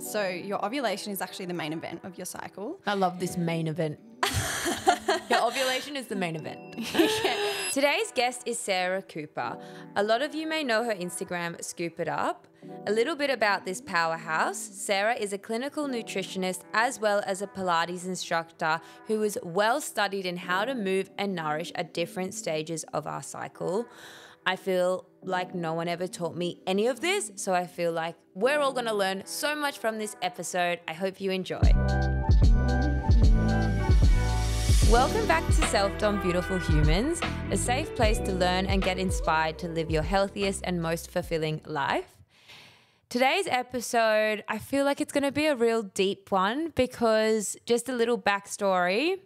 So your ovulation is actually the main event of your cycle. I love this main event. Your ovulation is the main event. Today's guest is Sarah Cooper. A lot of you may know her Instagram, Scoop It Up. A little bit about this powerhouse. Sarah is a clinical nutritionist as well as a Pilates instructor who is well studied in how to move and nourish at different stages of our cycle. I feel like no one ever taught me any of this, so I feel like we're all going to learn so much from this episode. I hope you enjoy. Welcome back to Self-Dom Beautiful Humans, a safe place to learn and get inspired to live your healthiest and most fulfilling life. Today's episode, I feel like it's going to be a real deep one because just a little backstory.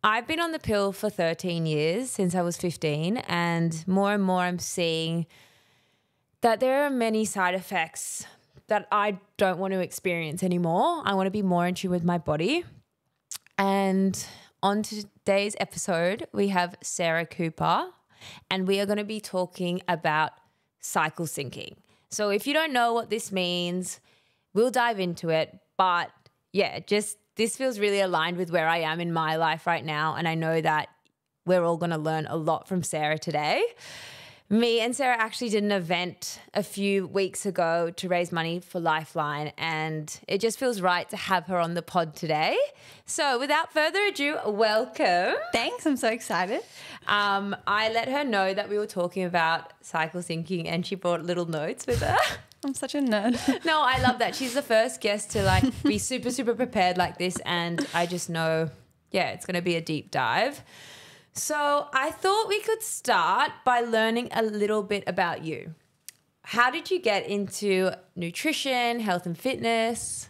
I've been on the pill for 13 years since I was 15, and more I'm seeing that there are many side effects that I don't want to experience anymore. I want to be more in tune with my body. And on today's episode, we have Sarah Cooper, and we are going to be talking about cycle syncing. So if you don't know what this means, we'll dive into it. But yeah, this feels really aligned with where I am in my life right now. And I know that we're all going to learn a lot from Sarah today. Me and Sarah actually did an event a few weeks ago to raise money for Lifeline, and it just feels right to have her on the pod today. So without further ado, welcome. Thanks, I'm so excited. I let her know that we were talking about cycle syncing, and she brought little notes with her. I'm such a nerd. No, I love that. She's the first guest to be super prepared like this, and I just know, it's going to be a deep dive. So I thought we could start by learning a little bit about you. How did you get into nutrition, health and fitness?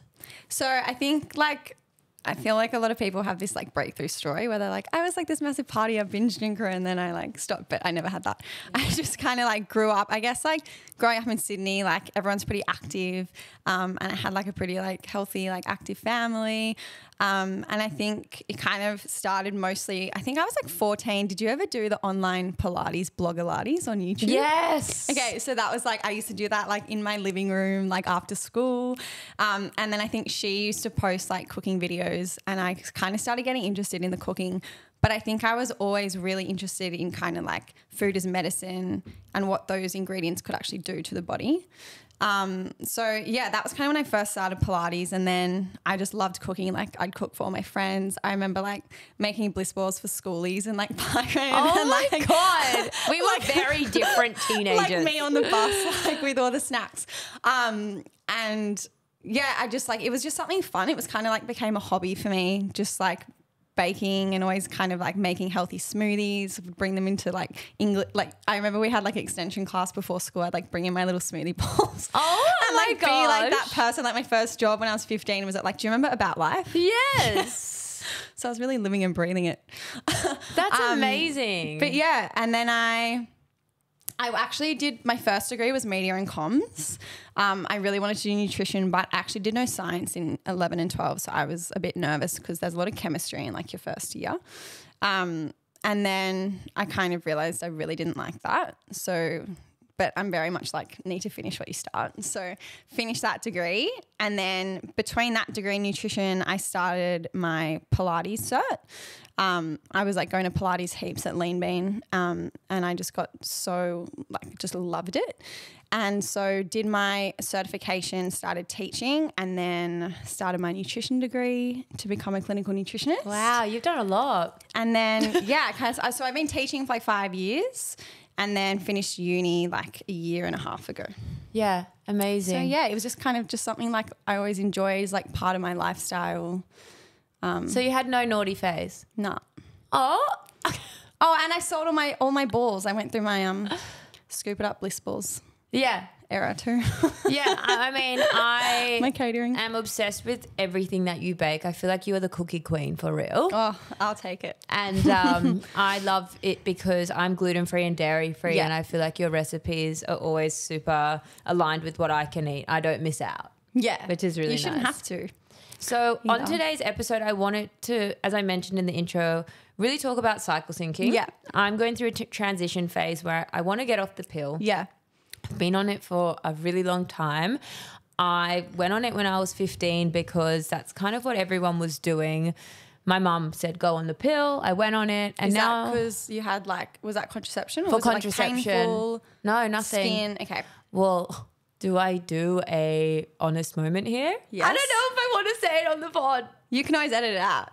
So I think I feel like a lot of people have this breakthrough story where they're like, I was this massive partier, binge drinker, and then I stopped, but I never had that. I just kind of grew up, I guess growing up in Sydney, everyone's pretty active, and I had a pretty healthy, active family. And I think it kind of started mostly, I think I was 14. Did you ever do the online Pilates Blogilates on YouTube? Yes. Okay, so that was I used to do that in my living room, after school. And then I think she used to post cooking videos, and I kind of started getting interested in the cooking. But I think I was always really interested in kind of food as medicine and what those ingredients could actually do to the body. So yeah, that was kind of when I first started Pilates, and then I just loved cooking. I'd cook for all my friends. I remember making bliss balls for schoolies and Byron. Oh my God. We were very different teenagers. Me on the bus, with all the snacks. And yeah, I just it was just something fun. It was kind of became a hobby for me, just baking and always kind of making healthy smoothies, bring them into English. I remember we had extension class before school. I'd bring in my little smoothie bowls. Oh and my gosh. be that person. My first job when I was 15 was at do you remember About Life? Yes. So I was really living and breathing it. That's amazing. But yeah, and then I actually did, my first degree was media and comms. I really wanted to do nutrition, but I actually did no science in 11 and 12. So I was a bit nervous because there's a lot of chemistry in your first year. And then I kind of realized I really didn't like that. So, but I'm very much need to finish what you start. So finish that degree. And then between that degree in nutrition, I started my Pilates cert. I was going to Pilates heaps at Lean Bean, and I just got so just loved it. And so did my certification, started teaching, and then started my nutrition degree to become a clinical nutritionist. Wow, you've done a lot. And then, so I've been teaching for 5 years, and then finished uni a year and a half ago. Yeah, amazing. So yeah, it was just kind of just something I always enjoy, is part of my lifestyle. So you had no naughty phase? No. Oh. Oh, and I sold all my balls. I went through my Scoop It Up bliss balls. Yeah. Era too. Yeah, I mean, my catering. am obsessed with everything that you bake. I feel like you are the cookie queen for real. Oh, I'll take it. And I love it because I'm gluten-free and dairy-free, and I feel like your recipes are always super aligned with what I can eat. I don't miss out. Yeah. Which is really nice. You shouldn't have to. So on today's episode, I wanted to, as I mentioned in the intro, really talk about cycle syncing. Yeah. I'm going through a transition phase where I want to get off the pill. Yeah. I've been on it for a really long time. I went on it when I was 15 because that's kind of what everyone was doing. My mum said, go on the pill. I went on it. And Is now that because you had was that contraception? Or for was contraception. It painful No, nothing. skin? Okay. Well, do I do a honest moment here? Yes. I don't know if I want to say it on the pod. You can always edit it out.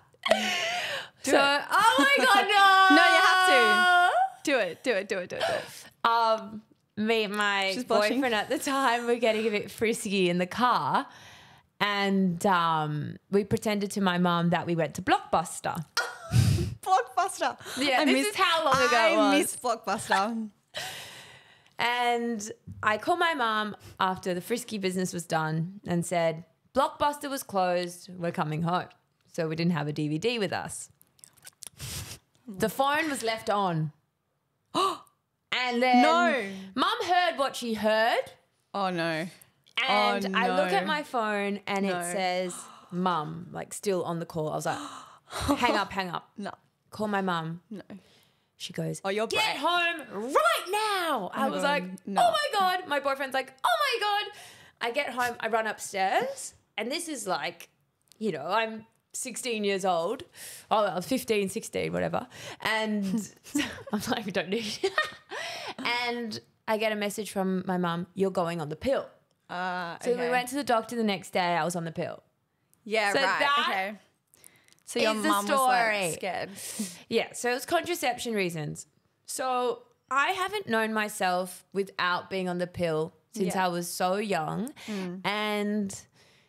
Oh my God, no. No, you have to. Do it. Me and my She's blushing. boyfriend at the time were getting a bit frisky in the car, and we pretended to my mum that we went to Blockbuster. Blockbuster. Yeah, this is how long ago it was. I miss Blockbuster. And I called my mum after the frisky business was done and said, Blockbuster was closed, we're coming home. So we didn't have a DVD with us. The phone was left on. And then Mum heard what she heard. Oh, no. And I look at my phone and it says, Mum, like still on the call. I was like, hang up. No. Call my mum. No. She goes, Oh, you're get home right now. I was like, no. oh my God. My boyfriend's like, oh my God. I get home, I run upstairs. And this is like, I'm 16 years old. Oh, I was 15, 16, whatever. And I'm like, we don't need it. And I get a message from my mum, you're going on the pill. So we went to the doctor the next day. I was on the pill. Yeah, So right. that Okay. So your is the mum was story. scared. Yeah, so it's contraception reasons. So I haven't known myself without being on the pill since I was so young. And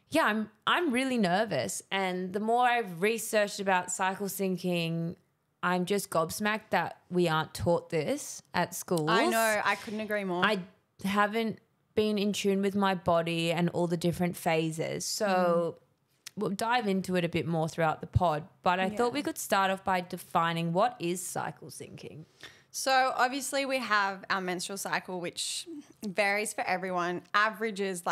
yeah, I'm really nervous. And the more I've researched about cycle syncing, I'm just gobsmacked that we aren't taught this at schools. I know. I couldn't agree more. I haven't been in tune with my body and all the different phases. So we'll dive into it a bit more throughout the pod. But I thought we could start off by defining what is cycle syncing. So obviously we have our menstrual cycle, which varies for everyone. Averages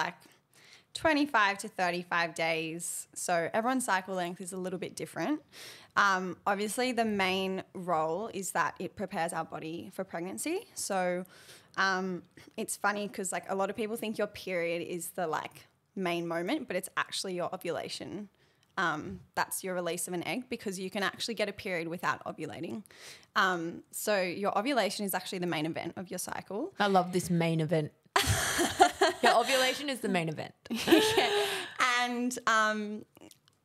25 to 35 days. So everyone's cycle length is a little bit different. Obviously the main role is that it prepares our body for pregnancy. So it's funny because a lot of people think your period is the main moment, but it's actually your ovulation. That's your release of an egg, because you can actually get a period without ovulating. So your ovulation is actually the main event of your cycle. I love this main event. Your ovulation is the main event. And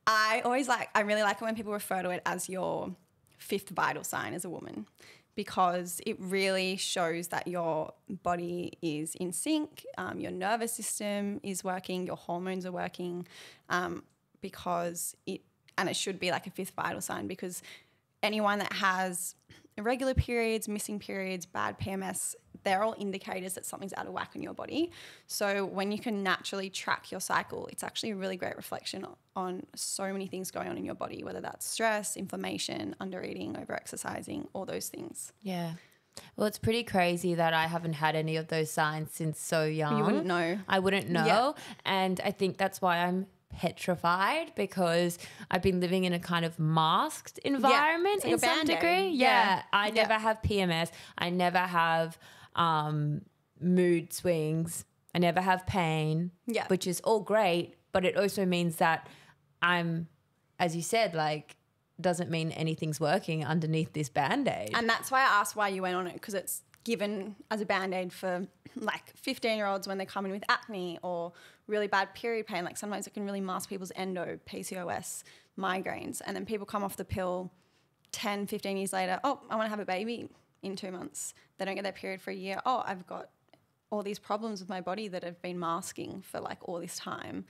I really like it when people refer to it as your fifth vital sign as a woman, because it really shows that your body is in sync, your nervous system is working, your hormones are working, because it should be like a fifth vital sign, because anyone that has irregular periods, missing periods, bad PMS, they're all indicators that something's out of whack in your body. So when you can naturally track your cycle, it's actually a really great reflection on so many things going on in your body, whether that's stress, inflammation, undereating, overexercising, all those things. Yeah. Well, it's pretty crazy that I haven't had any of those signs since so young. You wouldn't know. I wouldn't know. Yeah. And I think that's why I'm petrified, because I've been living in a kind of masked environment in some degree. Yeah. I never have PMS. I never have mood swings. I never have pain, which is all great. But it also means that I'm, as you said, doesn't mean anything's working underneath this Band-Aid. And that's why I asked why you went on it, because it's given as a Band-Aid for 15-year-olds when they come in with acne or really bad period pain. Sometimes it can really mask people's endo, PCOS, migraines. And then people come off the pill 10, 15 years later. Oh, I want to have a baby in 2 months. They don't get their period for a year. Oh, I've got all these problems with my body that have been masking for all this time,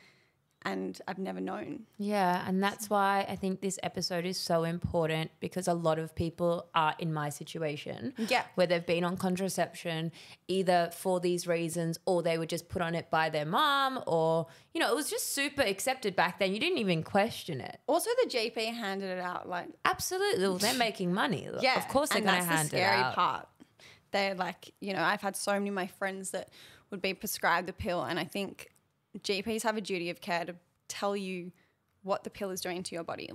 and I've never known. Yeah, and that's why I think this episode is so important, because a lot of people are in my situation where they've been on contraception either for these reasons, or they were just put on it by their mom, or, it was just super accepted back then. You didn't even question it. Also, the GP handed it out Absolutely. Well, they're making money. Yeah, of course they're going to hand it out. And that's the scary part. They're I've had so many of my friends that would be prescribed the pill, and I think GPs have a duty of care to tell you what the pill is doing to your body.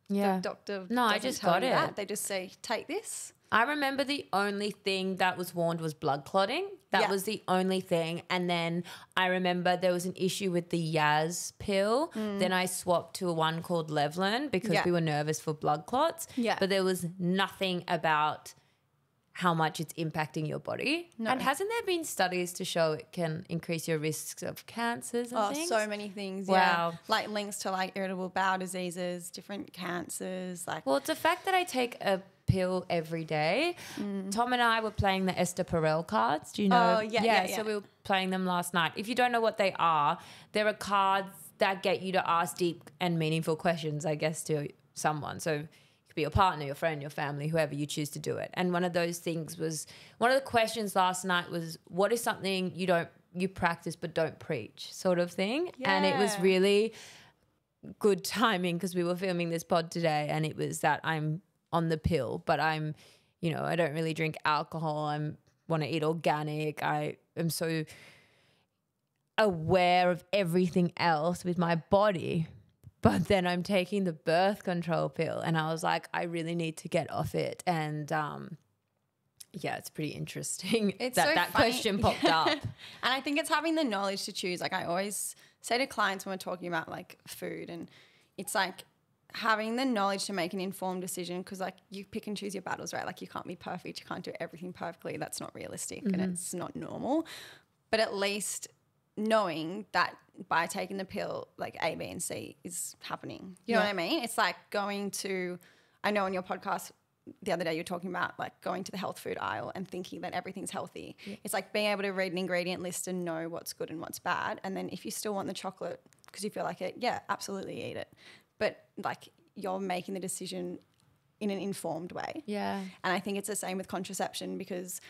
The doctor I just got it. They just say, take this. I remember the only thing that was warned was blood clotting. That was the only thing. And then I remember there was an issue with the Yaz pill. Then I swapped to one called Levlin because we were nervous for blood clots. Yeah. But there was nothing about how much it's impacting your body. No. And hasn't there been studies to show it can increase your risks of cancers and things? So many things. Wow. Yeah. Like links to like irritable bowel diseases, different cancers. Like, Well, it's the fact that I take a pill every day. Tom and I were playing the Esther Perel cards. Do you know? Oh, yeah. So we were playing them last night. If you don't know what they are cards that get you to ask deep and meaningful questions, I guess, to someone. So it could be your partner, your friend, your family, whoever you choose to do it. And one of those things was, one of the questions last night was, what is something you practice but don't preach, sort of thing. Yeah. And it was really good timing because we were filming this pod today, and it was that I'm on the pill, but I'm, I don't really drink alcohol. I want to eat organic. I am so aware of everything else with my body, but then I'm taking the birth control pill, and I was like, I really need to get off it. And it's pretty interesting. It's that so that funny. question popped up. And I think it's having the knowledge to choose. Like I always say to clients when we're talking about like food, and it's like having the knowledge to make an informed decision, because like you pick and choose your battles, right? Like you can't be perfect. You can't do everything perfectly. That's not realistic and it's not normal. But at least knowing that by taking the pill, like A, B, and C is happening. You know what I mean? It's like going to, I know on your podcast the other day you're talking about like going to the health food aisle and thinking that everything's healthy. Yeah. It's like being able to read an ingredient list and know what's good and what's bad. And then if you still want the chocolate because you feel like it, yeah, absolutely eat it. But like you're making the decision in an informed way. Yeah. And I think it's the same with contraception, because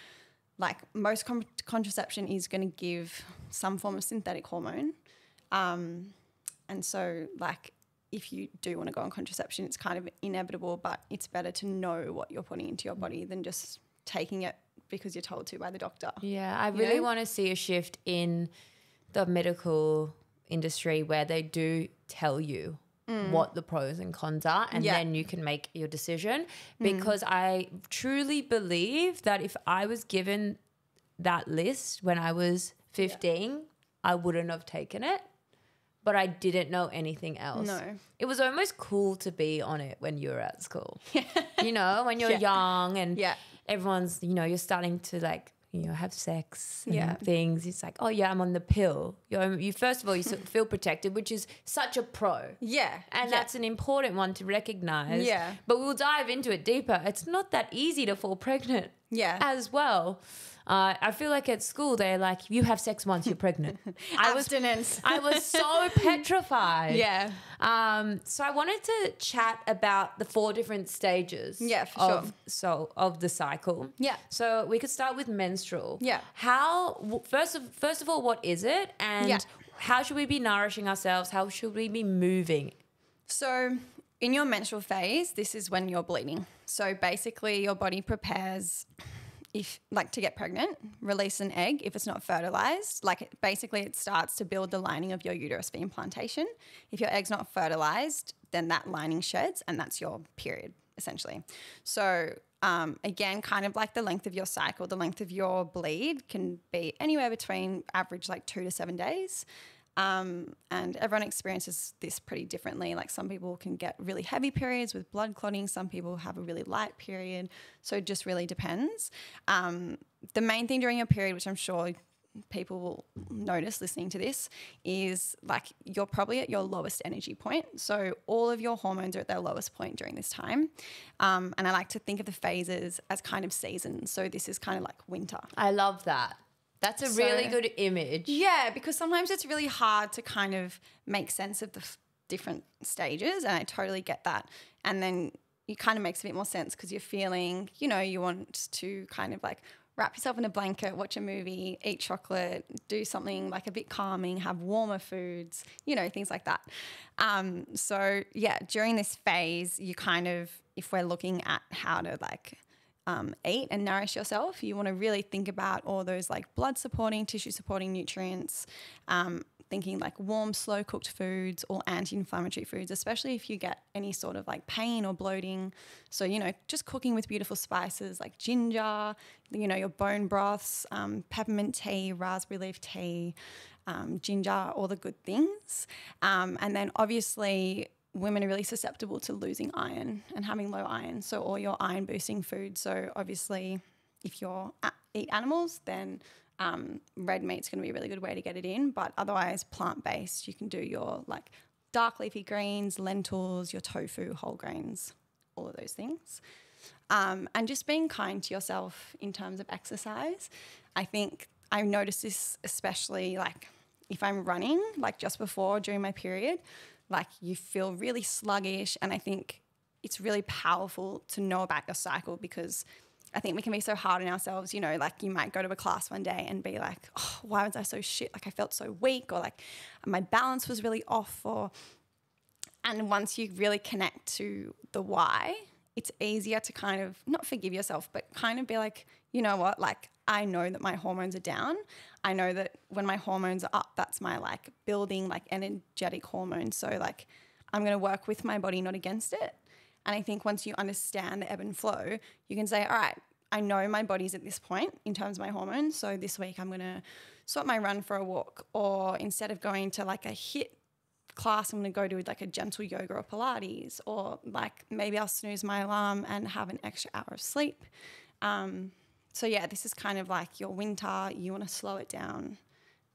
like most contraception is going to give some form of synthetic hormone. And so like if you do want to go on contraception, it's kind of inevitable, but it's better to know what you're putting into your body than just taking it because you're told to by the doctor. Yeah, I really want to see a shift in the medical industry where they do tell you what the pros and cons are, and then you can make your decision, because I truly believe that if I was given that list when I was 15, I wouldn't have taken it, but I didn't know anything else. No. It was almost cool to be on it when you were at school. When you're young and everyone's, you're starting to like, have sex and things. It's like, oh yeah, I'm on the pill. You first of all, you feel protected, which is such a pro. Yeah. And that's an important one to recognize. Yeah. But we'll dive into it deeper. It's not that easy to fall pregnant as well. I feel like at school they're like, you have sex once, you're pregnant. Abstinence. I was so petrified. Yeah. So I wanted to chat about the 4 different stages of the cycle. Yeah. So we could start with menstrual. Yeah. First of all, what is it? And how should we be nourishing ourselves? How should we be moving? So in your menstrual phase, this is when you're bleeding. So basically your body prepares to get pregnant, release an egg if it's not fertilized. Basically it starts to build the lining of your uterus for implantation. If your egg's not fertilized, then that lining sheds and that's your period essentially. So again, kind of like the length of your cycle, the length of your bleed can be anywhere between average like 2 to 7 days. And everyone experiences this pretty differently. Like some people can get really heavy periods with blood clotting. Some people have a really light period. So it just really depends. The main thing during your period, which I'm sure people will notice listening to this, is like you're probably at your lowest energy point. So all of your hormones are at their lowest point during this time. And I like to think of the phases as kind of seasons. So this is kind of like winter. I love that. That's a really good image. Yeah, because sometimes it's really hard to kind of make sense of the different stages, and I totally get that. And then it kind of makes a bit more sense because you're feeling, you want to kind of like wrap yourself in a blanket, watch a movie, eat chocolate, do something like a bit calming, have warmer foods, things like that. So yeah, during this phase, you kind of, if we're looking at how to like eat and nourish yourself, you want to really think about all those like blood supporting, tissue supporting nutrients, thinking like warm, slow cooked foods or anti-inflammatory foods, especially if you get any sort of like pain or bloating. So, you know, just cooking with beautiful spices like ginger, you know, your bone broths, peppermint tea, raspberry leaf tea, ginger, all the good things. And then obviously women are really susceptible to losing iron and having low iron. So all your iron boosting foods. So obviously if you eat animals, then red meat's going to be a really good way to get it in. But otherwise plant-based, you can do your like dark leafy greens, lentils, your tofu, whole grains, all of those things. And just being kind to yourself in terms of exercise. I think I notice this especially like if I'm running, like just before during my period, like you feel really sluggish. And I think it's really powerful to know about your cycle, because I think we can be so hard on ourselves, you know, like you might go to a class one day and be like, oh, why was I so shit? Like I felt so weak, or like my balance was really off, and once you really connect to the why, it's easier to kind of not forgive yourself, but kind of be like, you know what, like I know that my hormones are down. I know that when my hormones are up, that's my like building like energetic hormones. So like I'm going to work with my body, not against it. And I think once you understand the ebb and flow, you can say, all right, I know my body's at this point in terms of my hormones. So this week I'm going to swap my run for a walk, or instead of going to like a HIIT class, I'm going to go to like a gentle yoga or Pilates, or like maybe I'll snooze my alarm and have an extra hour of sleep. So yeah, this is kind of like your winter. You want to slow it down,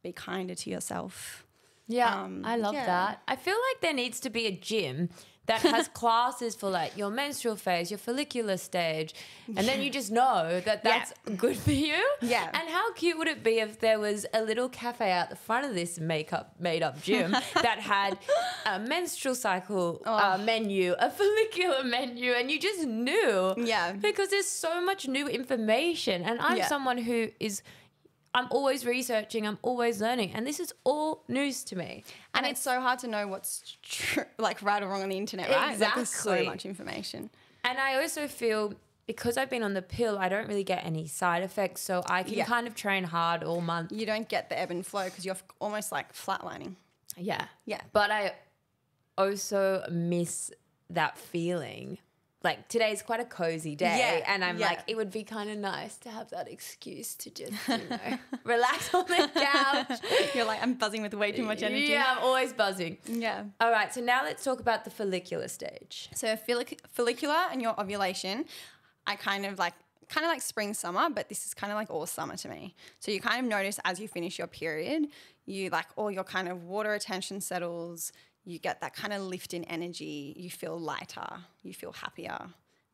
be kinder to yourself. Yeah, I love that. I feel like there needs to be a gym that has classes for like your menstrual phase, your follicular stage, and then you just know that that's good for you. Yeah. And how cute would it be if there was a little cafe out the front of this made-up gym that had a menstrual cycle menu, a follicular menu, and you just knew. Yeah. Because there's so much new information, and I'm someone who is... I'm always researching, I'm always learning, and this is all news to me. And it's so hard to know what's true, like right or wrong on the internet, right? Exactly. Like there's so much information. And I also feel because I've been on the pill, I don't really get any side effects, so I can kind of train hard all month. You don't get the ebb and flow because you're almost like flatlining. Yeah. Yeah. But I also miss that feeling. Like today's quite a cozy day, and I'm like, it would be kind of nice to have that excuse to just, you know, relax on the couch. You're like, I'm buzzing with way too much energy. Yeah, I'm always buzzing. Yeah. All right, so now let's talk about the follicular stage. So follicular and your ovulation, I kind of like spring, summer, but this is kind of like all summer to me. So you kind of notice as you finish your period, you like all your kind of water retention settles. You get that kind of lift in energy. You feel lighter. You feel happier.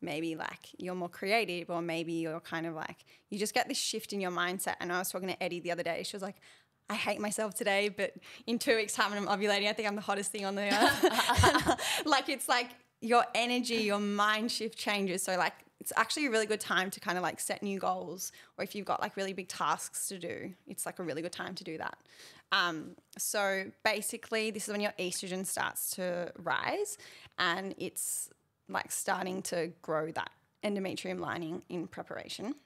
Maybe like you're more creative, or maybe you're kind of like, you just get this shift in your mindset. And I was talking to Eddie the other day. She was like, I hate myself today, but in 2 weeks' time when I'm ovulating, I think I'm the hottest thing on the earth. Like it's like your energy, your mind shift changes. So like it's actually a really good time to kind of like set new goals, or if you've got like really big tasks to do, it's like a really good time to do that. So basically this is when your estrogen starts to rise, and it's like starting to grow that endometrium lining in preparation.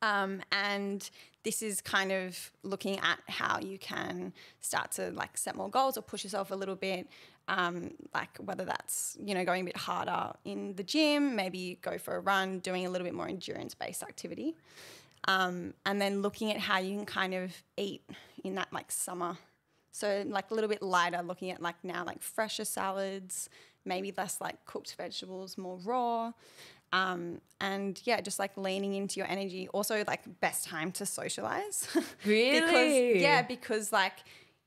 And this is kind of looking at how you can start to like set more goals or push yourself a little bit. Like whether that's, you know, going a bit harder in the gym, maybe go for a run, doing a little bit more endurance-based activity. And then looking at how you can kind of eat in that like summer. So like a little bit lighter, looking at like now like fresher salads, maybe less like cooked vegetables, more raw. And yeah, just like leaning into your energy. Also like best time to socialize. Really? because like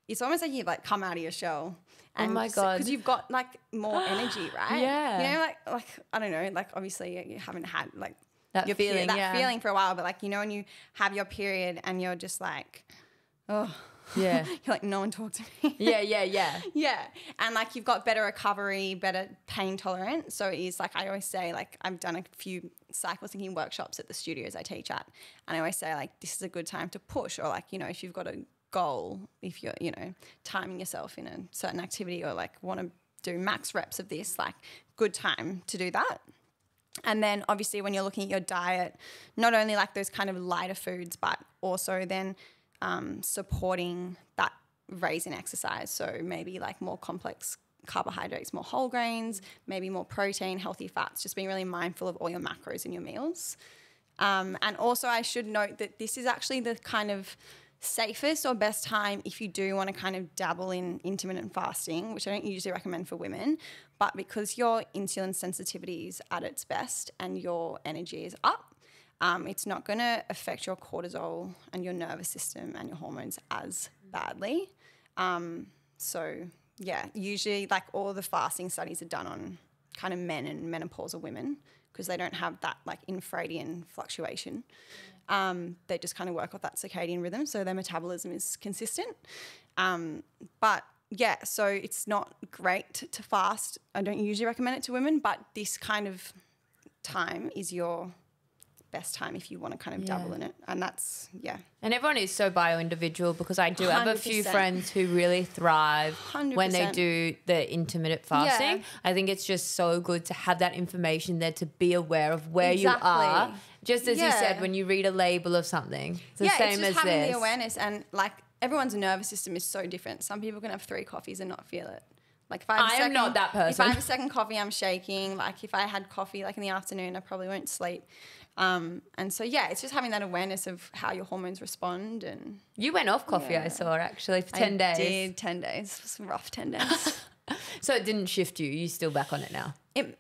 it's almost like you've like come out of your shell. And oh my God. Because you've got like more energy, right? Yeah. You know, like I don't know, like obviously you haven't had like that feeling for a while, but like, you know, when you have your period and you're just like, oh, yeah, you're like, no one talk to me. Yeah. And like you've got better recovery, better pain tolerance. So it is like, I always say, like I've done a few cycle syncing workshops at the studios I teach at, and I always say like this is a good time to push, or like, you know, if you've got a goal, if you're, you know, timing yourself in a certain activity, or like want to do max reps of this, like good time to do that. And then obviously when you're looking at your diet, not only like those kind of lighter foods, but also then supporting that raise in exercise. So maybe like more complex carbohydrates, more whole grains, maybe more protein, healthy fats, just being really mindful of all your macros in your meals. And also I should note that this is actually the kind of safest or best time if you do want to kind of dabble in intermittent fasting, which I don't usually recommend for women, but because your insulin sensitivity is at its best and your energy is up, it's not going to affect your cortisol and your nervous system and your hormones as badly. So yeah, usually like all the fasting studies are done on kind of men and menopausal women because they don't have that like infradian fluctuation. They just kind of work off that circadian rhythm, so their metabolism is consistent. But yeah, so it's not great to fast. I don't usually recommend it to women, but this kind of time is your best time if you want to kind of dabble in it. And that's, And everyone is so bio-individual because I do have a few 100%. friends who really thrive 100%. when they do the intermittent fasting. Yeah. I think it's just so good to have that information there to be aware of where Exactly. you are. Just as you Yeah. said, when you read a label of something, it's the it's same just as having this. the awareness, and like everyone's nervous system is so different. Some people can have 3 coffees and not feel it. Like if I am not that If I person. have a second coffee, I'm shaking. Like if I had coffee like in the afternoon, I probably won't sleep. And so yeah, it's just having that awareness of how your hormones respond. And You went off coffee, I saw, actually, for 10 days. I did 10 days. It was a rough 10 days. So it didn't shift you. You're still back on it now. It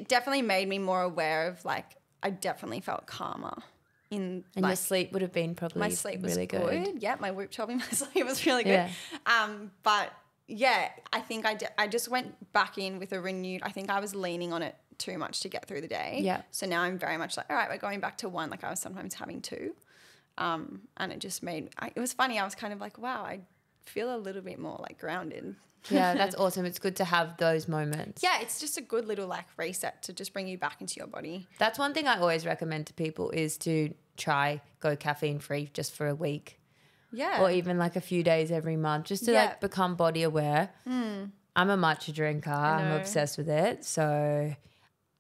definitely made me more aware of like I definitely felt calmer. And like, your sleep would have been probably my sleep was really good. Yeah, my Whoop told me my sleep was really good. Yeah. But yeah, I think I just went back in with a renewed. I think I was leaning on it too much to get through the day. Yeah. So now I'm very much like, all right, we're going back to 1. Like I was sometimes having 2, and it just made. It was funny. I was kind of like, wow, I feel a little bit more like grounded. Yeah, that's awesome. It's good to have those moments. Yeah, it's just a good little like reset to just bring you back into your body. That's one thing I always recommend to people is to try go caffeine free just for a week. Yeah. Or even like a few days every month just to like become body aware. I'm a matcha drinker. I'm obsessed with it. So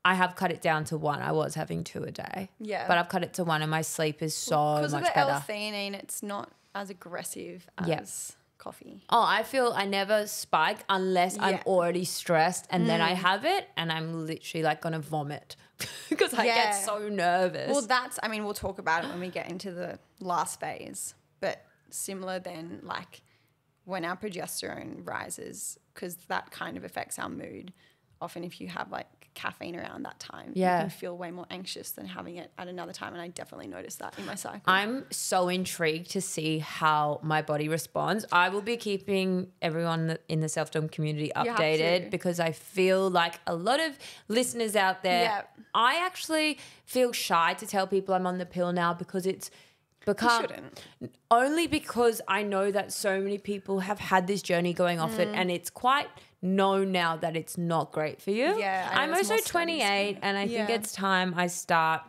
I have cut it down to 1. I was having 2 a day. Yeah. But I've cut it to 1 and my sleep is so much because of the better. L-theanine, it's not as aggressive as coffee. Oh, I feel I never spike unless I'm already stressed and then I have it and I'm literally like going to vomit because I get so nervous. Well, we'll talk about it when we get into the last phase, but similar then, like when our progesterone rises, because that kind of affects our mood. Often if you have like caffeine around that time, you can feel way more anxious than having it at another time. And I definitely noticed that in my cycle. I'm so intrigued to see how my body responds. I will be keeping everyone in the Self-Dom community updated because I feel like a lot of listeners out there, I actually feel shy to tell people I'm on the pill now because it's become only because I know that so many people have had this journey going off it and it's quite known now that it's not great for you. Yeah, I'm also 28 and I think it's time I start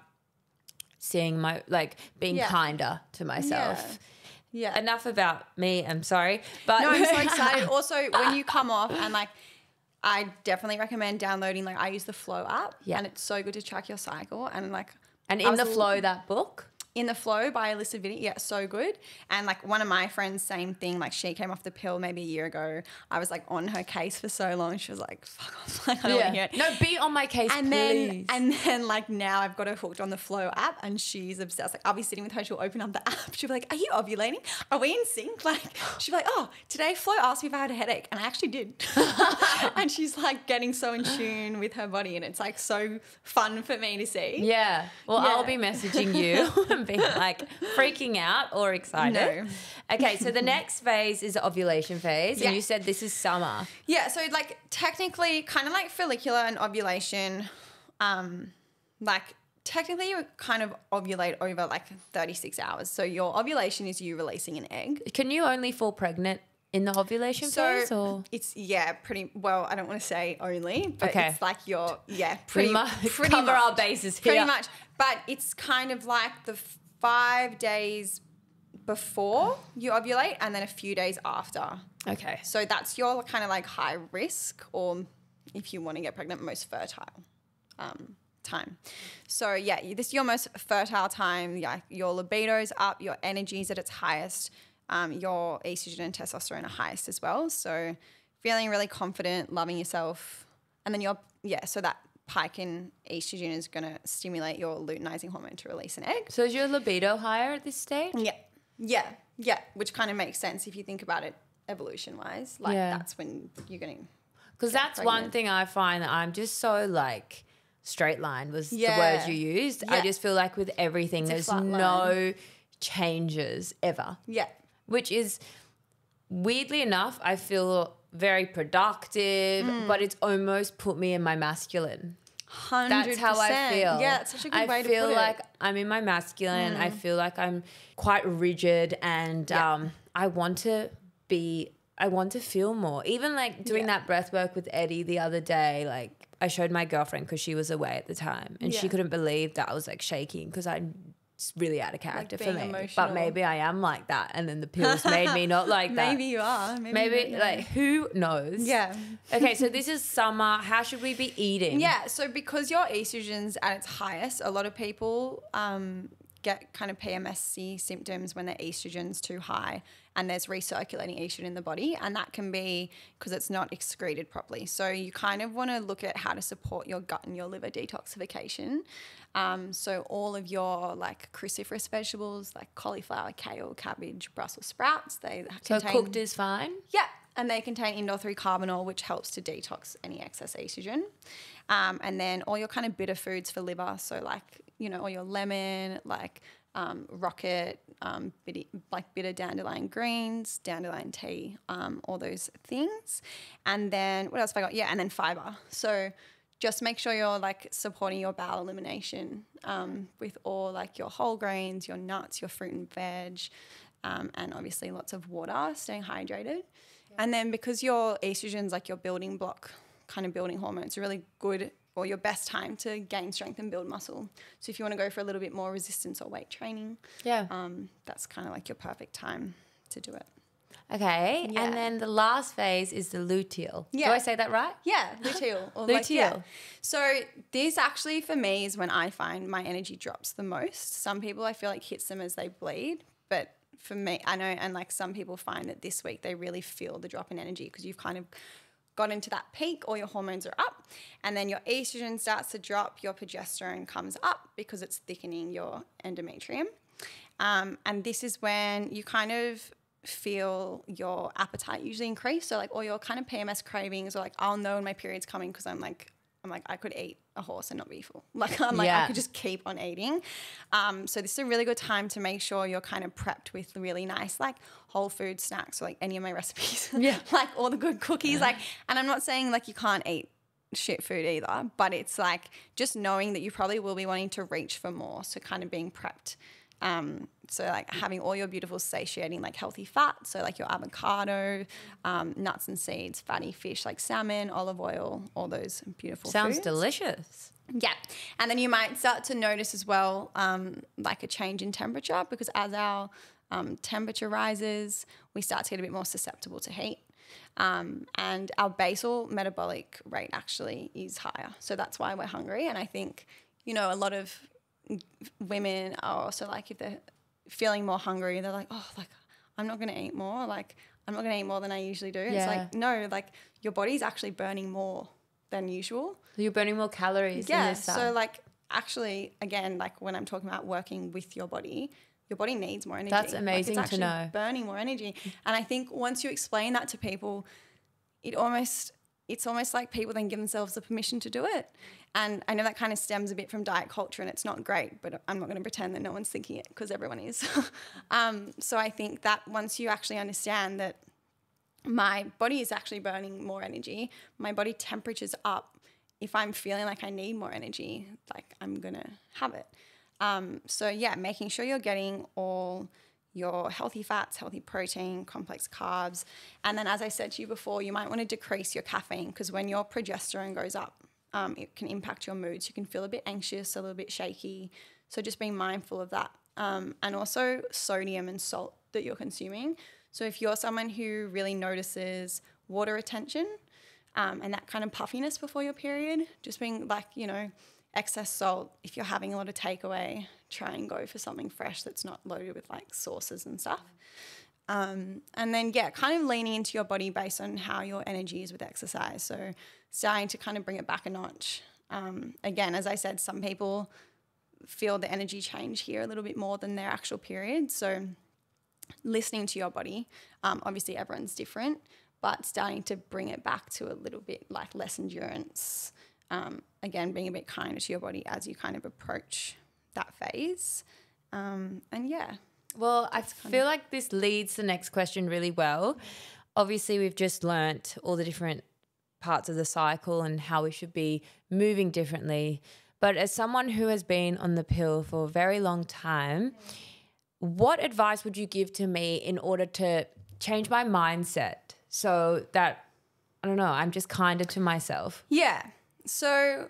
seeing my like being kinder to myself. Yeah. Enough about me, I'm sorry. But No, I'm so excited. Also, when you come off and like I definitely recommend downloading, like I use the Flow app and it's so good to track your cycle and like and in the Flow, that book. In the Flow by Alyssa Vitti, so good. And like one of my friends, same thing, like she came off the pill maybe a year ago. I was like on her case for so long. She was like, fuck off, like I don't want to hear it. No, be on my case, please. And then like now I've got her hooked on the Flow app and she's obsessed. Like I'll be sitting with her, she'll open up the app. She'll be like, are you ovulating? Are we in sync? Like she'll be like, oh, today Flo asked me if I had a headache. And I actually did. And she's like getting so in tune with her body and it's like so fun for me to see. Yeah. Well, I'll be messaging you and being like freaking out or excited. No. Okay, so the next phase is the ovulation phase. And you said this is summer. Yeah, so like technically kind of like follicular and ovulation, like technically you kind of ovulate over like 36 hours. So your ovulation is you releasing an egg. Can you only fall pregnant in the ovulation phase? Or? It's, pretty, well, I don't want to say only, but it's like pretty much cover our bases here. Pretty much. But it's kind of like the 5 days before you ovulate and then a few days after. Okay. So that's your kind of like high risk or if you want to get pregnant, most fertile time. So this is your most fertile time. Yeah, your libido's up, your energy's at its highest. your estrogen and testosterone are highest as well. So feeling really confident, loving yourself, and then so that pike in estrogen is going to stimulate your luteinizing hormone to release an egg. So is your libido higher at this stage? Yeah, which kind of makes sense if you think about it evolution-wise. Like that's when you're going to Because that's pregnant. one thing I find that I'm just so like straight line was the word you used. I just feel like with everything there's no changes ever. Yeah. Which is weirdly enough, I feel very productive, but it's almost put me in my masculine. 100%. That's how I feel. Yeah, it's such a good way to put it. I feel like I'm in my masculine. I feel like I'm quite rigid and I want to feel more. Even like doing that breath work with Eddie the other day, like I showed my girlfriend because she was away at the time and she couldn't believe that I was like shaking because I'm really out of character for me. Emotional. But maybe I am like that and then the pills made me not like that. Maybe you are. Maybe like who knows? Yeah. Okay, so this is summer. How should we be eating? Yeah, so because your estrogen's at its highest, a lot of people get kind of PMSy symptoms when their estrogen's too high and there's recirculating estrogen in the body, and that can be because it's not excreted properly. So you kind of want to look at how to support your gut and your liver detoxification. So all of your like cruciferous vegetables like cauliflower, kale, cabbage, Brussels sprouts, they contain... So cooked is fine? Yeah, and they contain indole 3-carbinol, which helps to detox any excess estrogen. And then all your kind of bitter foods for liver, so like, you know, all your lemon, like rocket, bitter dandelion greens, dandelion tea, all those things. And then what else have I got? Yeah, and then fiber. So just make sure you're like supporting your bowel elimination with all like your whole grains, your nuts, your fruit and veg, and obviously lots of water, staying hydrated. Yeah. And then because your estrogen's like your building block, kind of building hormone, it's a really good or your best time to gain strength and build muscle. So if you want to go for a little bit more resistance or weight training, that's kind of like your perfect time to do it. Okay, and then the last phase is the luteal. Yeah. Do I say that right? Yeah, luteal. Or luteal. So this actually for me is when I find my energy drops the most. Some people I feel like hits them as they bleed, but for me, I know, and like some people find that this week they really feel the drop in energy because you've kind of got into that peak, all your hormones are up, and then your estrogen starts to drop, your progesterone comes up because it's thickening your endometrium. And this is when you kind of feel your appetite usually increase. So like all your kind of PMS cravings, or like I'll know when my period's coming because I'm like I could eat a horse and not be full. I could just keep on eating. So this is a really good time to make sure you're kind of prepped with really nice like whole food snacks, so like any of my recipes, like all the good cookies. Like, and I'm not saying like you can't eat shit food either, but it's like just knowing that you probably will be wanting to reach for more. So kind of being prepped. So like having all your beautiful satiating like healthy fats, so like your avocado, nuts and seeds, fatty fish like salmon, olive oil, all those beautiful Sounds foods. delicious. Yeah. And then you might start to notice as well like a change in temperature, because as our temperature rises, we start to get a bit more susceptible to heat. And our basal metabolic rate actually is higher. So that's why we're hungry. And I think, you know, a lot of women are also like, if they're feeling more hungry, they're like, oh, like I'm not going to eat more. Like I'm not going to eat more than I usually do. It's like, no, like your body's actually burning more than usual. So you're burning more calories. In this time. So like actually, again, like when I'm talking about working with your body needs more energy. That's amazing like, it's to know. Burning more energy. And I think once you explain that to people, it's almost like people then give themselves the permission to do it. And I know that kind of stems a bit from diet culture and it's not great, but I'm not going to pretend that no one's thinking it because everyone is. So I think that once you actually understand that my body is actually burning more energy, my body temperature's up, if I'm feeling like I need more energy, like I'm going to have it. So yeah, making sure you're getting all your healthy fats, healthy protein, complex carbs. And then as I said to you before, you might want to decrease your caffeine, because when your progesterone goes up, it can impact your moods. You can feel a bit anxious, a little bit shaky. So just being mindful of that. And also sodium and salt that you're consuming. So if you're someone who really notices water retention and that kind of puffiness before your period, just being like, you know, excess salt, if you're having a lot of takeaway, try and go for something fresh that's not loaded with like sauces and stuff. And then, kind of leaning into your body based on how your energy is with exercise. So starting to kind of bring it back a notch. Again, as I said, some people feel the energy change here a little bit more than their actual period. So listening to your body, obviously everyone's different, but starting to bring it back to a little bit like less endurance. Again, being a bit kinder to your body as you kind of approach that phase. Well, I feel like this leads the next question really well. Obviously, we've just learnt all the different parts of the cycle and how we should be moving differently. But as someone who has been on the pill for a very long time, what advice would you give to me in order to change my mindset so that, I don't know, I'm just kinder to myself? Yeah. So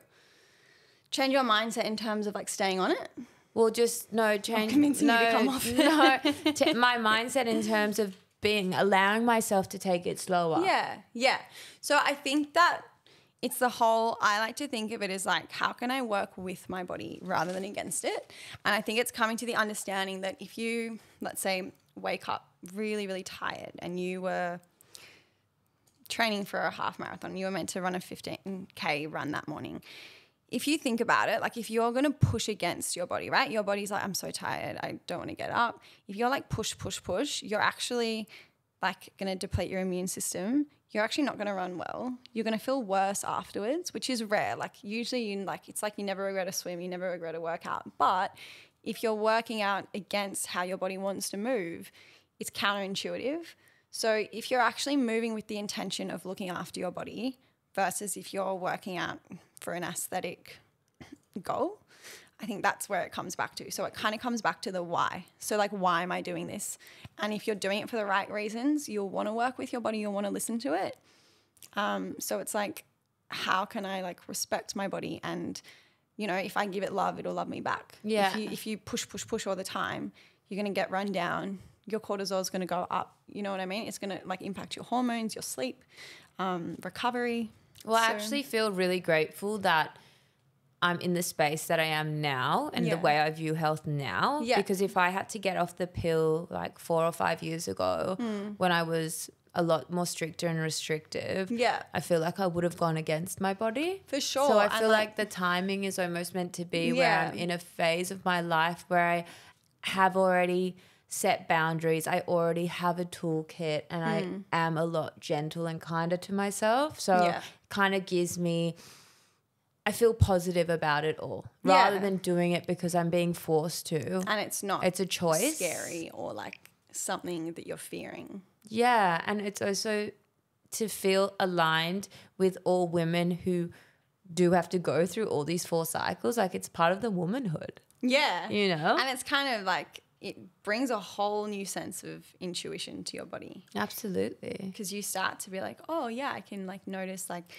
change your mindset in terms of like staying on it? Well, just change. Convincing you to come off. My mindset in terms of allowing myself to take it slower. Yeah. So I think that it's the whole, I like to think of it as like, how can I work with my body rather than against it? And I think it's coming to the understanding that if you, let's say, wake up really, really tired and you were training for a half marathon, you were meant to run a 15K run that morning. If you think about it, like if you're going to push against your body, right? Your body's like, I'm so tired, I don't want to get up. If you're like push, you're actually like going to deplete your immune system. You're actually not going to run well. You're going to feel worse afterwards, which is rare. Like usually it's like you never regret a swim, you never regret a workout. But if you're working out against how your body wants to move, it's counterintuitive. So if you're actually moving with the intention of looking after your body versus if you're working out for an aesthetic goal, I think that's where it comes back to. So it kind of comes back to the why. So like, why am I doing this? And if you're doing it for the right reasons, you'll want to work with your body, you'll want to listen to it. So it's like, how can I like respect my body? And, you know, if I give it love, it'll love me back. Yeah. If you push all the time, you're going to get run down. Your cortisol is going to go up. You know what I mean? It's going to like impact your hormones, your sleep, recovery. Well, I actually feel really grateful that I'm in the space that I am now and the way I view health now. Yeah. Because if I had to get off the pill like 4 or 5 years ago when I was a lot more stricter and restrictive, I feel like I would have gone against my body. For sure. So I feel like the timing is almost meant to be where I'm in a phase of my life where I have already set boundaries. I already have a toolkit and I am a lot gentle and kinder to myself. So it kind of gives me, I feel positive about it all rather than doing it because I'm being forced to. And it's not. It's a choice. Scary or like something that you're fearing. Yeah. And it's also to feel aligned with all women who do have to go through all these 4 cycles. Like it's part of the womanhood. Yeah. You know? And it's kind of like, it brings a whole new sense of intuition to your body. Absolutely. Because you start to be like, oh yeah, I can like notice like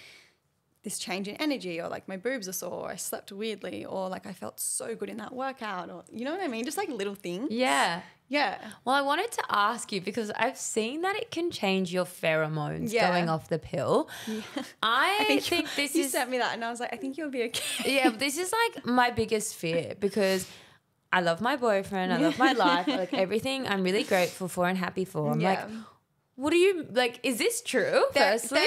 this change in energy, or like my boobs are sore, or I slept weirdly, or like I felt so good in that workout, or you know what I mean? Just like little things. Yeah. Yeah. Well, I wanted to ask you because I've seen that it can change your pheromones going off the pill. Yeah. I think this you sent me that and I was like, I think you'll be okay. Yeah, this is like my biggest fear because I love my boyfriend, I love my life, like everything I'm really grateful for and happy for. I'm like, what do you, like, is this true, firstly?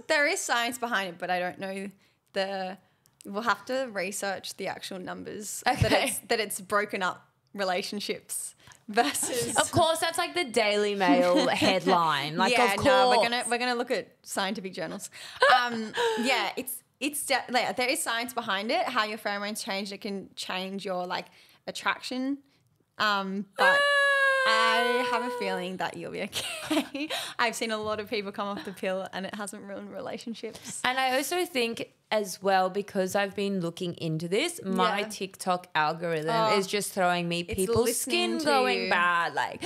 There is science behind it, but I don't know we'll have to research the actual numbers that it's broken up relationships versus. Of course, that's like the Daily Mail headline. Like, of course. No, we're gonna look at scientific journals. There is science behind it, how your pheromones change. It can change your like attraction, but I have a feeling that you'll be okay. I've seen a lot of people come off the pill and it hasn't ruined relationships. And I also think as well, because I've been looking into this, my TikTok algorithm is just throwing me people's skin going bad. Like,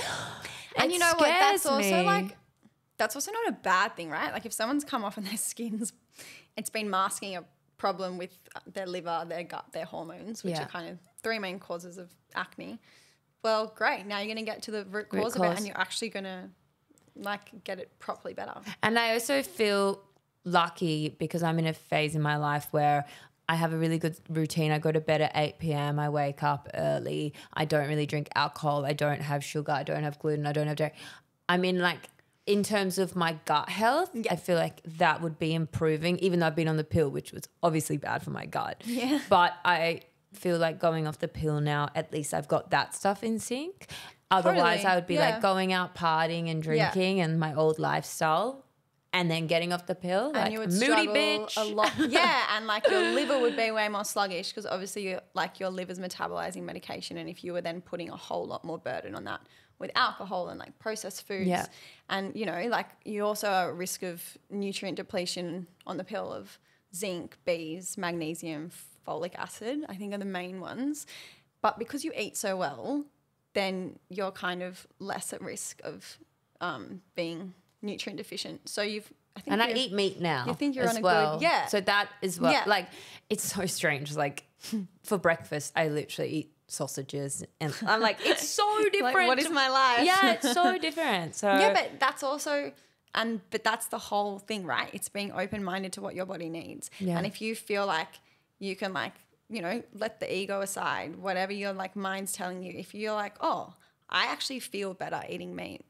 and you know what? That's also not a bad thing, right? Like if someone's come off and their skin's, it's been masking a problem with their liver, their gut, their hormones, which are kind of 3 main causes of acne. Well, great. Now you're going to get to the root cause of it and you're actually going to like get it properly better. And I also feel lucky because I'm in a phase in my life where I have a really good routine. I go to bed at 8 p.m. I wake up early. I don't really drink alcohol. I don't have sugar. I don't have gluten. I don't have dairy. I mean, like in terms of my gut health, I feel like that would be improving, even though I've been on the pill, which was obviously bad for my gut. Yeah. But I feel like going off the pill now, at least I've got that stuff in sync. Otherwise, Totally. I would be like going out partying and drinking and my old lifestyle, and then getting off the pill, And like you would moody struggle bitch. a lot. Yeah, and like your liver would be way more sluggish because obviously your liver's metabolizing medication, and if you were then putting a whole lot more burden on that with alcohol and like processed foods, and like you also are at risk of nutrient depletion on the pill of zinc, Bs, magnesium, folic acid, I think are the main ones. But because you eat so well, then you're kind of less at risk of being nutrient deficient. So I eat meat now. You think you're as on a well. good, So that is what, like, it's so strange. Like for breakfast, I literally eat sausages, and I'm like, it's so different. Like, what is my life? Yeah, it's so different. So yeah, but that's also, but that's the whole thing, right? It's being open-minded to what your body needs. Yeah. And if you feel like you can like, let the ego aside, whatever your like mind's telling you, if you're like, oh, I actually feel better eating meat.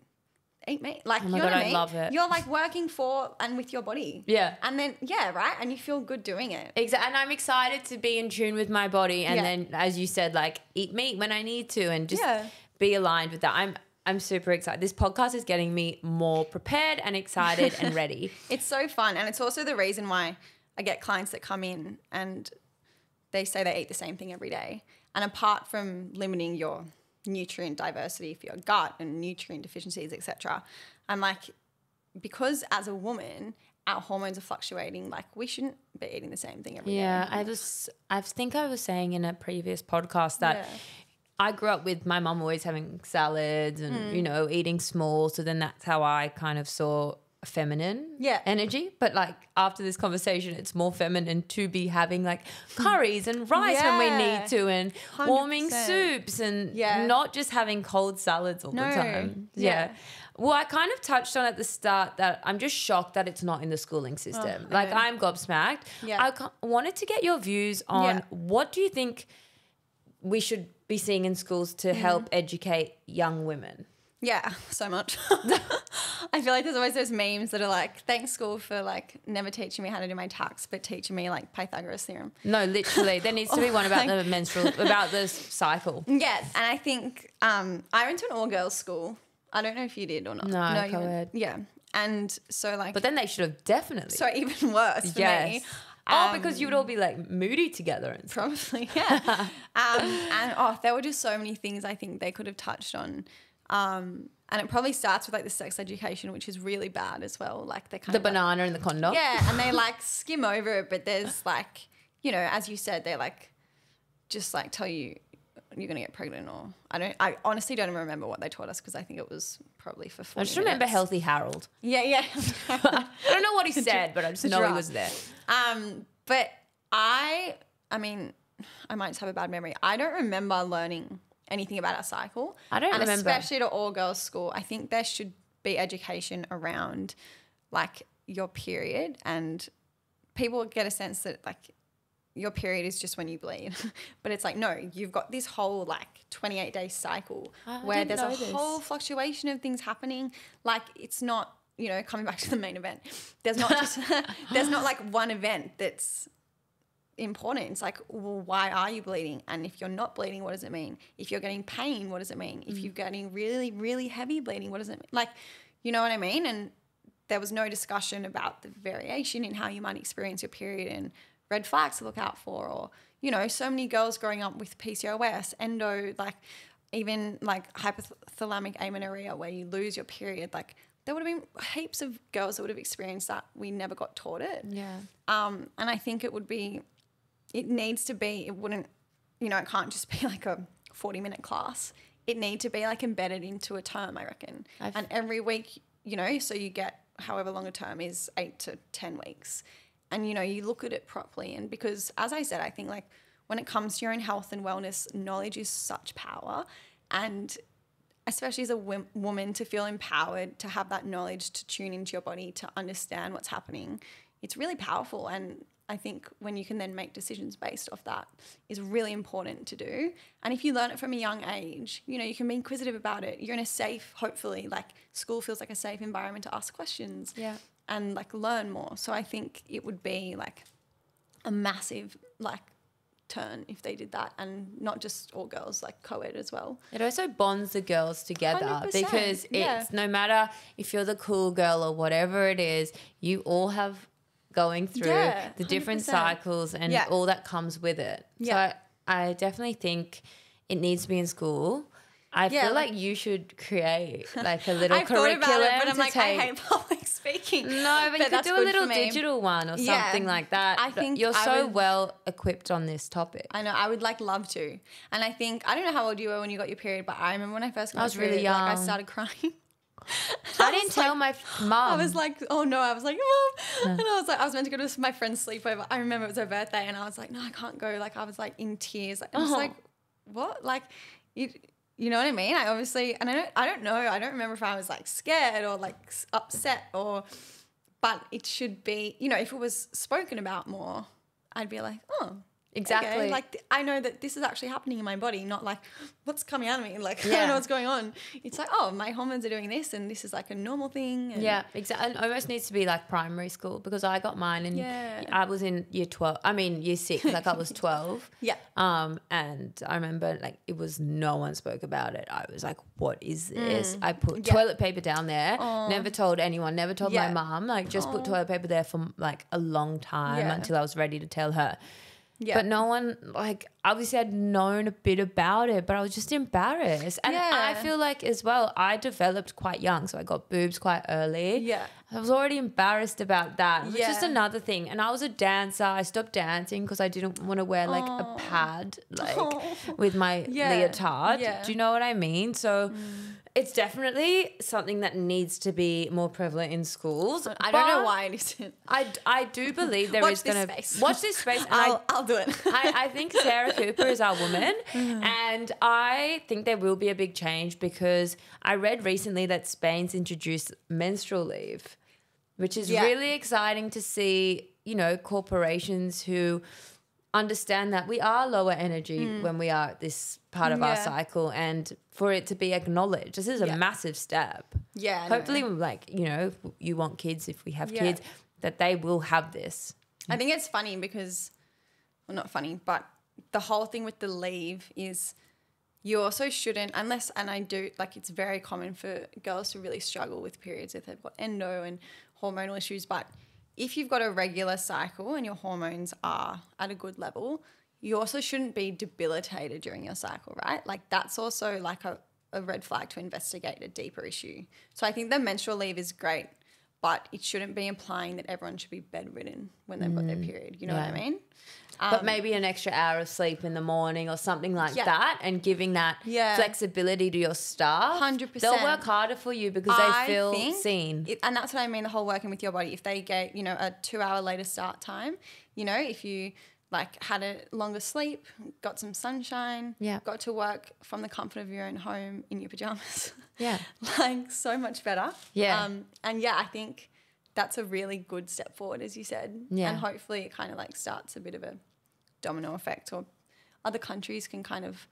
Eat meat. Like, oh my God, I love it. You're like working for and with your body. Yeah. And then, right? And you feel good doing it. Exactly. And I'm excited to be in tune with my body. And then, as you said, like eat meat when I need to and just be aligned with that. I'm super excited. This podcast is getting me more prepared and excited and ready. It's so fun. And it's also the reason why I get clients that come in and they say they eat the same thing every day. And apart from limiting your nutrient diversity for your gut and nutrient deficiencies, etc., I'm like, because as a woman, our hormones are fluctuating, like we shouldn't be eating the same thing every day. I think I was saying in a previous podcast that I grew up with my mum always having salads and, eating small. So then that's how I kind of saw feminine energy. But like after this conversation, it's more feminine to be having like curries and rice when we need to, and 100%. Warming soups and not just having cold salads all the time. Well, I kind of touched on at the start that I'm just shocked that it's not in the schooling system. I'm gobsmacked. I wanted to get your views on what do you think we should be seeing in schools to help educate young women? Yeah, so much. I feel like there's always those memes that are like, thanks school for like never teaching me how to do my tax, but teaching me like Pythagoras theorem. No, literally. There needs to be one about about the cycle. Yeah, and I think I went to an all-girls school. I don't know if you did or not. No, co-ed. Yeah, and so like... But then they should have definitely. So even worse for me. Because you would all be like moody together and stuff. Probably, yeah. And there were just so many things I think they could have touched on. And it probably starts with like the sex education, which is really bad as well. Like they kind of banana and the condom. Yeah, and they like skim over it, but there's like, as you said, they like just like tell you you're gonna get pregnant, or I honestly don't even remember what they taught us because I think it was probably for 40 I just remember Healthy Harold. Yeah. I don't know what he said, but I just know he was there. But I mean, I might just have a bad memory. I don't remember learning anything about our cycle. I don't remember. Especially at an all-girls school, I think there should be education around like your period, and people get a sense that like your period is just when you bleed. But it's like, no, you've got this whole like 28-day cycle where there's a whole fluctuation of things happening. Like it's not, coming back to the main event, there's not just, there's not like one event that's important. It's like, well, why are you bleeding? And if you're not bleeding, what does it mean? If you're getting pain, what does it mean? If you're getting really, really heavy bleeding, what does it mean? Like, you know what I mean? And there was no discussion about the variation in how you might experience your period and red flags to look out for, or, so many girls growing up with PCOS, endo, like even like hypothalamic amenorrhea where you lose your period. Like there would have been heaps of girls that would have experienced that. We never got taught it. Yeah. And I think it needs to be, it wouldn't, it can't just be like a 40-minute class. It needs to be like embedded into a term, I reckon. And every week, so you get however long a term is 8 to 10 weeks. And, you look at it properly. And because, as I said, I think like when it comes to your own health and wellness, knowledge is such power. And especially as a woman, to feel empowered, to have that knowledge, to tune into your body, to understand what's happening it's really powerful. And I think when you can then make decisions based off that is really important to do. And if you learn it from a young age, you know, you can be inquisitive about it. You're in a safe, hopefully, like school feels like a safe environment to ask questions and like learn more. So I think it would be like a massive like turn if they did that, and not just all girls, like co-ed as well. It also bonds the girls together 100%, because it's no matter if you're the cool girl or whatever it is, you all have going through the different 100%. cycles and all that comes with it. So I definitely think it needs to be in school. I feel like you should create like a little curriculum. Thought about it, but I'm like, take... I hate public speaking. No, but you could do a little digital one or something like that. I think you're so well equipped on this topic. I know, I would like love to. And I think, I don't know how old you were when you got your period, but I remember when I first got my period, really young. like I started crying. I didn't tell my mum. I was like, oh no, I was like, Mom. And I was like, I was meant to go to my friend's sleepover. I remember it was her birthday and I was like, no, I can't go. Like I was like in tears. I was like, what? Like you know what I mean? I obviously, and I don't know. I don't remember if I was like scared or like upset but it should be, you know, if it was spoken about more, I'd be like, oh, exactly. Okay. Like I know that this is actually happening in my body, not like what's coming out of me. Like I don't know what's going on. It's like, oh, my hormones are doing this and this is like a normal thing. And exactly. And almost needs to be like primary school because I got mine and I was in year 6, like I was 12. And I remember like it was no one spoke about it. I was like, what is this? I put toilet paper down there, never told anyone, never told my mum, like just put toilet paper there for like a long time until I was ready to tell her. Yeah. But no one, like, obviously I'd known a bit about it, but I was just embarrassed. And I feel like as well, I developed quite young. So I got boobs quite early. Yeah. I was already embarrassed about that, which is another thing. And I was a dancer. I stopped dancing because I didn't want to wear like a pad, like with my leotard. Do you know what I mean? So it's definitely something that needs to be more prevalent in schools. I don't know why it isn't. I do believe there is going to watch this space. And I'll do it. I think Sarah Cooper is our woman, and I think there will be a big change because I read recently that Spain's introduced menstrual leave, which is really exciting to see. You know, corporations who understand that we are lower energy when we are at this part of our cycle, and for it to be acknowledged, this is a massive step. Yeah. Hopefully, like, you know, you want kids, if we have kids, that they will have this. I think it's funny because, well, not funny, but the whole thing with the leave is you also shouldn't, unless, and I do, like it's very common for girls to really struggle with periods if they've got endo and hormonal issues, but if you've got a regular cycle and your hormones are at a good level, you also shouldn't be debilitated during your cycle, right? Like that's also like a red flag to investigate a deeper issue. So I think the menstrual leave is great, but it shouldn't be implying that everyone should be bedridden when they've got their period. You know what I mean? But maybe an extra hour of sleep in the morning or something like that, and giving that flexibility to your staff. 100%. They'll work harder for you because they feel seen. And that's what I mean, the whole working with your body. If they get, you know, a 2-hour later start time, you know, if you like had a longer sleep, got some sunshine, got to work from the comfort of your own home in your pajamas. Yeah. Like so much better. Yeah. And I think that's a really good step forward, as you said. Yeah. And hopefully it kind of like starts a bit of a domino effect, or other countries can kind of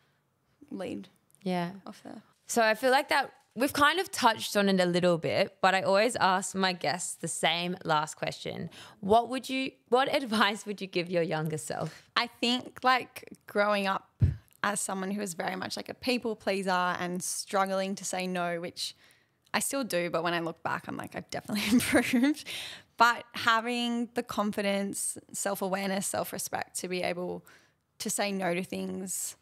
lead off there. So I feel like that we've kind of touched on it a little bit, but I always ask my guests the same last question. What advice would you give your younger self? I think like growing up as someone who is very much like a people pleaser and struggling to say no, which I still do, but when I look back, I'm like, I've definitely improved. But having the confidence, self-awareness, self-respect to be able to say no to things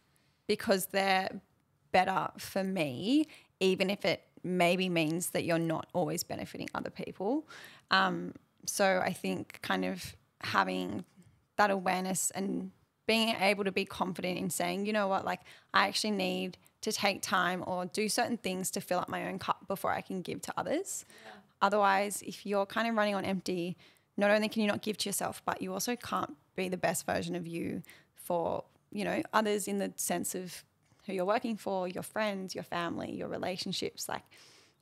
because they're better for me, even if it maybe means that you're not always benefiting other people. So I think kind of having that awareness and being able to be confident in saying, you know what, like I actually need to take time or do certain things to fill up my own cup before I can give to others. Yeah. Otherwise, if you're kind of running on empty, not only can you not give to yourself, but you also can't be the best version of you for, you know, others in the sense of who you're working for, your friends, your family, your relationships, like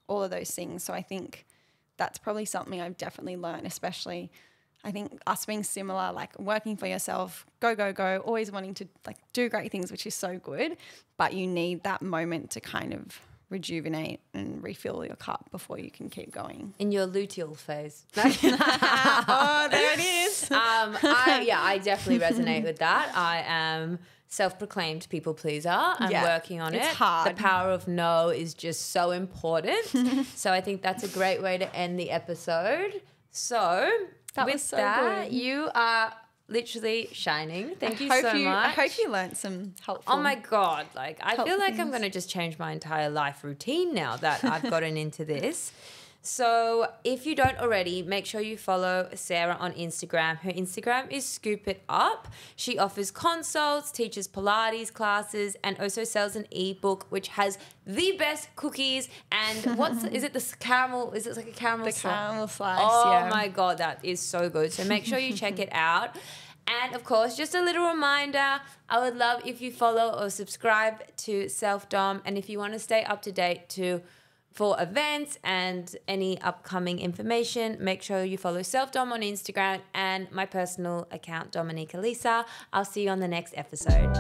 all of those things. So I think that's probably something I've definitely learned, especially I think us being similar, like working for yourself, go, go, go, always wanting to like do great things, which is so good. But you need that moment to kind of rejuvenate and refill your cup before you can keep going. In your luteal phase. Oh, there it is. I definitely resonate with that. I am self-proclaimed people pleaser. I'm working on it. It's hard. The power of no is just so important. So I think that's a great way to end the episode. So with that, you are literally shining. Thank you so much. I hope you learned some helpful. Oh my God. Like, I feel like I'm going to just change my entire life routine now that I've gotten into this. So if you don't already, make sure you follow Sarah on Instagram. Her Instagram is Scoop It Up. She offers consults, teaches Pilates classes, and also sells an ebook which has the best cookies. And is it the caramel? Is it like a caramel slice? Caramel slice, Oh my God, that is so good. So make sure you check it out. And of course, just a little reminder, I would love if you follow or subscribe to Self Dom. And if you want to stay up to date for events and any upcoming information, make sure you follow Self Dom on Instagram and my personal account, Dominica Lisa. I'll see you on the next episode.